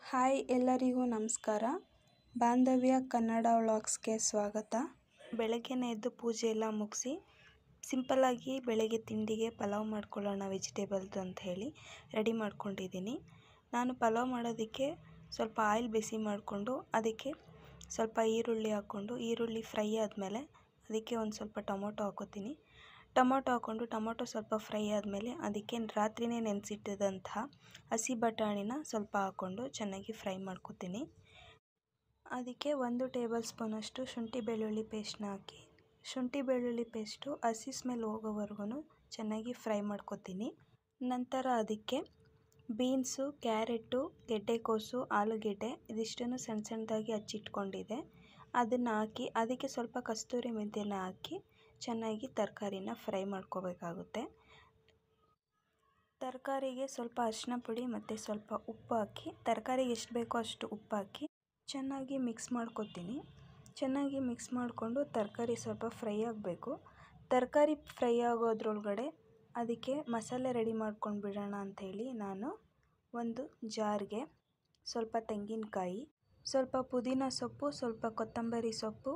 Hi ಎಲ್ಲರಿಗೂ ನಮಸ್ಕಾರ. ಬಾಂಧವ್ಯ ಕನ್ನಡ ವ್ಲಾಗ್ಸ್ಗೆ ಸ್ವಾಗತ. ಬೆಳಗ್ಗೆನೇ ಎದ್ದು ಪೂಜೆ ಎಲ್ಲ ಮುಗಿಸಿ ಸಿಂಪಲ್ಲಾಗಿ ಬೆಳಗ್ಗೆ ತಿಂಡಿಗೆ ಪಲಾವ್ ಮಾಡ್ಕೊಳ್ಳೋಣ ವೆಜಿಟೇಬಲ್ದು ಅಂತ ಹೇಳಿ ರೆಡಿ ಮಾಡ್ಕೊಂಡಿದ್ದೀನಿ. ನಾನು ಪಲಾವ್ ಮಾಡೋದಕ್ಕೆ ಸ್ವಲ್ಪ ಆಯಿಲ್ ಬಿಸಿ ಮಾಡಿಕೊಂಡು ಅದಕ್ಕೆ ಸ್ವಲ್ಪ ಈರುಳ್ಳಿ ಹಾಕ್ಕೊಂಡು ಈರುಳ್ಳಿ ಫ್ರೈ ಆದಮೇಲೆ ಅದಕ್ಕೆ ಒಂದು ಸ್ವಲ್ಪ ಟೊಮೊಟೊ ಹಾಕೋತೀನಿ. ಟೊಮೊಟೊ ಸ್ವಲ್ಪ ಫ್ರೈ ಆದಮೇಲೆ ಅದಕ್ಕೆ ರಾತ್ರಿನೇ ನೆನೆಸಿಟ್ಟಿದ್ದಂತಹ ಹಸಿ ಬಟಾಣಿನ ಸ್ವಲ್ಪ ಹಾಕ್ಕೊಂಡು ಚೆನ್ನಾಗಿ ಫ್ರೈ ಮಾಡ್ಕೊತೀನಿ. ಅದಕ್ಕೆ 1 ಟೇಬಲ್ ಸ್ಪೂನಷ್ಟು ಶುಂಠಿ ಬೆಳ್ಳುಳ್ಳಿ ಪೇಸ್ಟ್ನ ಹಾಕಿ ಶುಂಠಿ ಬೆಳ್ಳುಳ್ಳಿ ಪೇಸ್ಟು ಹಸಿ ಸ್ಮೆಲ್ ಹೋಗೋವರೆಗೂ ಚೆನ್ನಾಗಿ ಫ್ರೈ ಮಾಡ್ಕೊತೀನಿ. ನಂತರ ಅದಕ್ಕೆ ಬೀನ್ಸು, ಕ್ಯಾರೆಟು, ಗೆಡ್ಡೆಕೋಸು, ಆಲೂಗೆಡ್ಡೆ ಇದಿಷ್ಟನ್ನು ಸಣ್ಣ ಸಣ್ಣದಾಗಿ ಹಚ್ಚಿಟ್ಕೊಂಡಿದ್ದೆ. ಅದನ್ನು ಹಾಕಿ ಅದಕ್ಕೆ ಸ್ವಲ್ಪ ಕಸ್ತೂರಿ ಮೆಂತ್ಯನ ಹಾಕಿ ಚೆನ್ನಾಗಿ ತರಕಾರಿನ ಫ್ರೈ ಮಾಡ್ಕೋಬೇಕಾಗುತ್ತೆ. ತರಕಾರಿಗೆ ಸ್ವಲ್ಪ ಅರಿಶಿನ ಪುಡಿ ಮತ್ತು ಸ್ವಲ್ಪ ಉಪ್ಪು ಹಾಕಿ ತರಕಾರಿಗೆ ಎಷ್ಟು ಬೇಕೋ ಅಷ್ಟು ಉಪ್ಪು ಹಾಕಿ ಚೆನ್ನಾಗಿ ಮಿಕ್ಸ್ ಮಾಡ್ಕೊತೀನಿ. ಚೆನ್ನಾಗಿ ಮಿಕ್ಸ್ ಮಾಡಿಕೊಂಡು ತರಕಾರಿ ಸ್ವಲ್ಪ ಫ್ರೈ ಆಗಬೇಕು. ತರಕಾರಿ ಫ್ರೈ ಆಗೋದ್ರೊಳಗಡೆ ಅದಕ್ಕೆ ಮಸಾಲೆ ರೆಡಿ ಮಾಡ್ಕೊಂಡು ಬಿಡೋಣ ಅಂಥೇಳಿ ನಾನು ಒಂದು ಜಾರ್ಗೆ ಸ್ವಲ್ಪ ತೆಂಗಿನಕಾಯಿ, ಸ್ವಲ್ಪ ಪುದೀನ ಸೊಪ್ಪು, ಸ್ವಲ್ಪ ಕೊತ್ತಂಬರಿ ಸೊಪ್ಪು,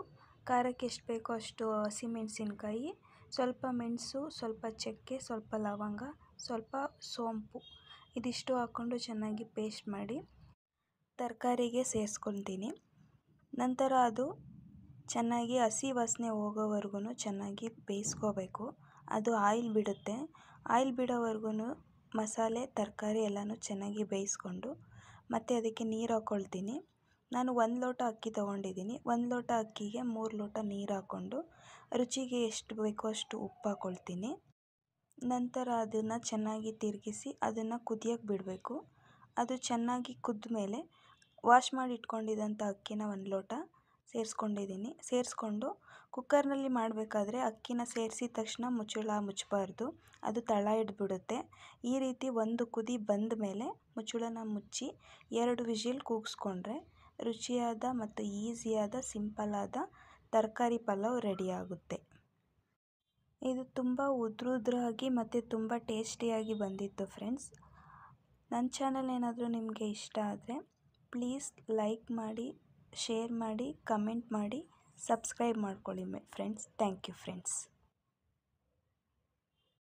ಖಾರಕ್ಕೆ ಎಷ್ಟು ಬೇಕೋ ಅಷ್ಟು ಹಸಿಮೆಣಸಿನ್ಕಾಯಿ, ಸ್ವಲ್ಪ ಮೆಣಸು, ಸ್ವಲ್ಪ ಚಕ್ಕೆ, ಸ್ವಲ್ಪ ಲವಂಗ, ಸ್ವಲ್ಪ ಸೋಂಪು ಇದಿಷ್ಟು ಹಾಕ್ಕೊಂಡು ಚೆನ್ನಾಗಿ ಪೇಸ್ಟ್ ಮಾಡಿ ತರಕಾರಿಗೆ ಸೇರಿಸ್ಕೊತೀನಿ. ನಂತರ ಅದು ಚೆನ್ನಾಗಿ ಹಸಿ ವಾಸನೆ ಹೋಗೋವರೆಗೂ ಚೆನ್ನಾಗಿ ಬೇಯಿಸ್ಕೋಬೇಕು. ಅದು ಆಯಿಲ್ ಬಿಡುತ್ತೆ. ಆಯಿಲ್ ಬಿಡೋವರೆಗೂ ಮಸಾಲೆ ತರಕಾರಿ ಎಲ್ಲನೂ ಚೆನ್ನಾಗಿ ಬೇಯಿಸ್ಕೊಂಡು ಮತ್ತು ಅದಕ್ಕೆ ನೀರು ಹಾಕ್ಕೊಳ್ತೀನಿ. ನಾನು 1 ಲೋಟ ಅಕ್ಕಿ ತೊಗೊಂಡಿದ್ದೀನಿ. 1 ಲೋಟ ಅಕ್ಕಿಗೆ 3 ಲೋಟ ನೀರು ಹಾಕ್ಕೊಂಡು ರುಚಿಗೆ ಎಷ್ಟು ಬೇಕೋ ಅಷ್ಟು ಉಪ್ಪು ಹಾಕ್ಕೊಳ್ತೀನಿ. ನಂತರ ಅದನ್ನು ಚೆನ್ನಾಗಿ ತಿರುಗಿಸಿ ಅದನ್ನು ಕುದಿಯೋಕ್ಕೆ ಬಿಡಬೇಕು. ಅದು ಚೆನ್ನಾಗಿ ಕುದ್ದ ಮೇಲೆ ವಾಶ್ ಮಾಡಿ ಇಟ್ಕೊಂಡಿದ್ದಂಥ ಅಕ್ಕಿನ 1 ಲೋಟ ಸೇರಿಸ್ಕೊಂಡಿದ್ದೀನಿ. ಸೇರಿಸ್ಕೊಂಡು ಕುಕ್ಕರ್ನಲ್ಲಿ ಮಾಡಬೇಕಾದ್ರೆ ಅಕ್ಕಿನ ಸೇರಿಸಿದ ತಕ್ಷಣ ಮುಚ್ಚಳ ಮುಚ್ಚಬಾರ್ದು, ಅದು ತಳ ಹಿಡಿದ್ಬಿಡುತ್ತೆ. ಈ ರೀತಿ ಒಂದು ಕುದಿ ಬಂದ ಮೇಲೆ ಮುಚ್ಚಳನ ಮುಚ್ಚಿ 2 ವಿಷಿಲ್ ಕೂಗಿಸ್ಕೊಂಡ್ರೆ ರುಚಿಯಾದ ಮತ್ತು ಈಸಿಯಾದ ಸಿಂಪಲ್ಲಾದ ತರಕಾರಿ ಪಲಾವ್ ರೆಡಿಯಾಗುತ್ತೆ. ಇದು ತುಂಬ ಉದ್ರಾಗಿ ಮತ್ತು ತುಂಬ ಟೇಸ್ಟಿಯಾಗಿ ಬಂದಿತ್ತು ಫ್ರೆಂಡ್ಸ್. ನನ್ನ ಚಾನಲ್ ಏನಾದರೂ ನಿಮಗೆ ಇಷ್ಟ ಆದರೆ ಪ್ಲೀಸ್ ಲೈಕ್ ಮಾಡಿ, ಶೇರ್ ಮಾಡಿ, ಕಮೆಂಟ್ ಮಾಡಿ, ಸಬ್ಸ್ಕ್ರೈಬ್ ಮಾಡ್ಕೊಳ್ಳಿ ಫ್ರೆಂಡ್ಸ್. Thank you friends.